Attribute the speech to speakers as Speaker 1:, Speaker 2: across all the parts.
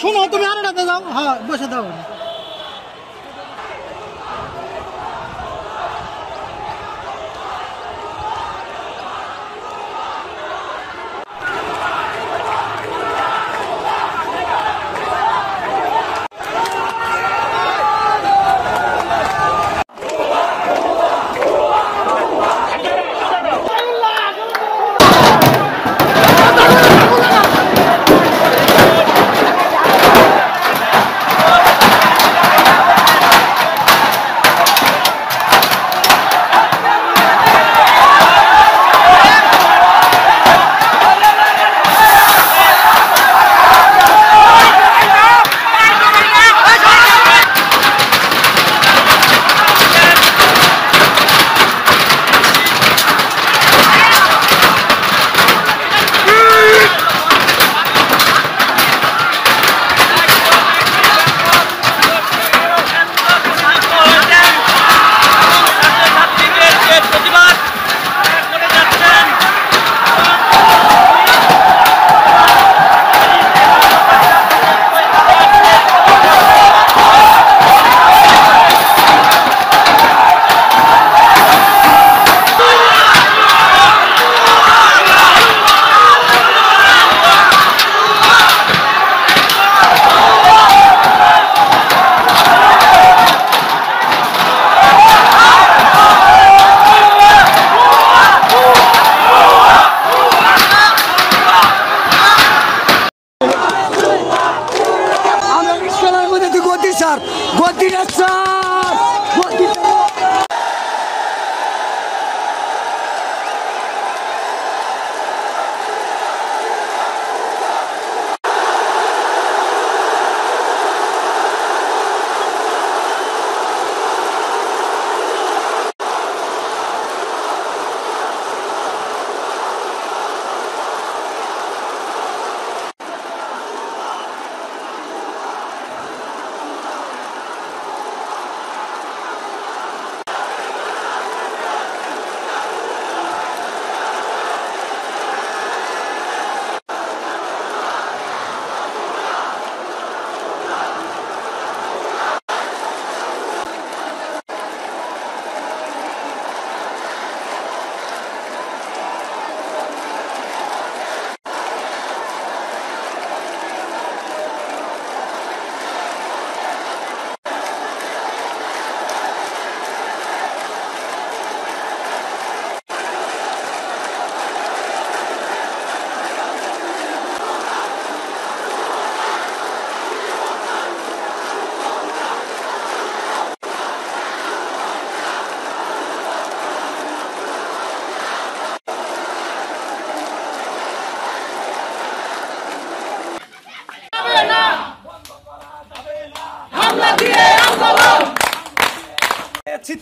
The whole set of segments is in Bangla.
Speaker 1: শোনো তুমি আরেকটাতে যাও, হ্যাঁ বসে দাও।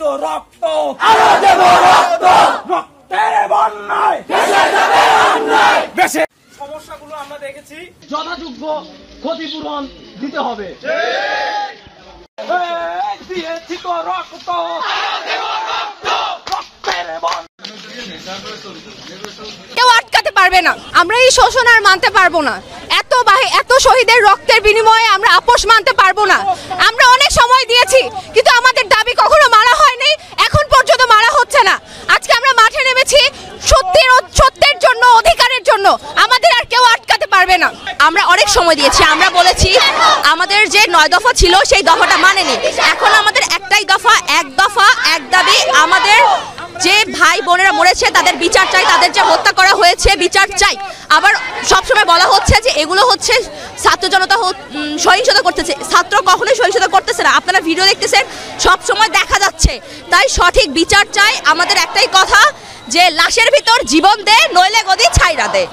Speaker 2: তো রক্ত রক্তের বন্যায় দেশে সমস্যাগুলো আমরা দেখেছি, যথাযোগ্য ক্ষতিপূরণ দিতে হবে। দিয়েছি তো রক্ত রক্তের
Speaker 3: কেউ আটকাতে পারবে না। আমরা এই শোষণ আর মানতে পারবো না। এত শহীদের রক্তের বিনিময়ে আমরা আপোষ মানতে পারবো না। আমরা অনেক সময় দিয়েছি, কিন্তু আমাদের দাবি কখনো মানা হয়নি, এখন পর্যন্ত মানা হচ্ছে না। আজকে আমরা মাঠে নেমেছি সত্যের জন্য, অধিকারের জন্য। আমাদের আর কেউ আটকাতে পারবে না। আমরা অনেক সময় দিয়েছি, আমরা বলেছি আমাদের যে 9 দফা ছিল সেই দফাটা মানেনি। এখন আমাদের একটাই দফা, এক দফা এক দাবি। আমাদের যে ভাই বোনেরা মরেছে তাদের বিচার চাই, তাদের যে হত্যা করা হয়েছে বিচার চাই। আবার সবসময় বলা হচ্ছে যে এগুলো হচ্ছে ছাত্র জনতা সহিংসতা করতেছে। ছাত্র কখনোই সহিংসতা করতেছে না, আপনারা ভিডিও দেখতেছেন, সব সময় দেখা যাচ্ছে। তাই সঠিক বিচার চাই। আমাদের একটাই কথা যে লাশের ভিতর জীবন দে, নইলে গদি ছাইরা দে।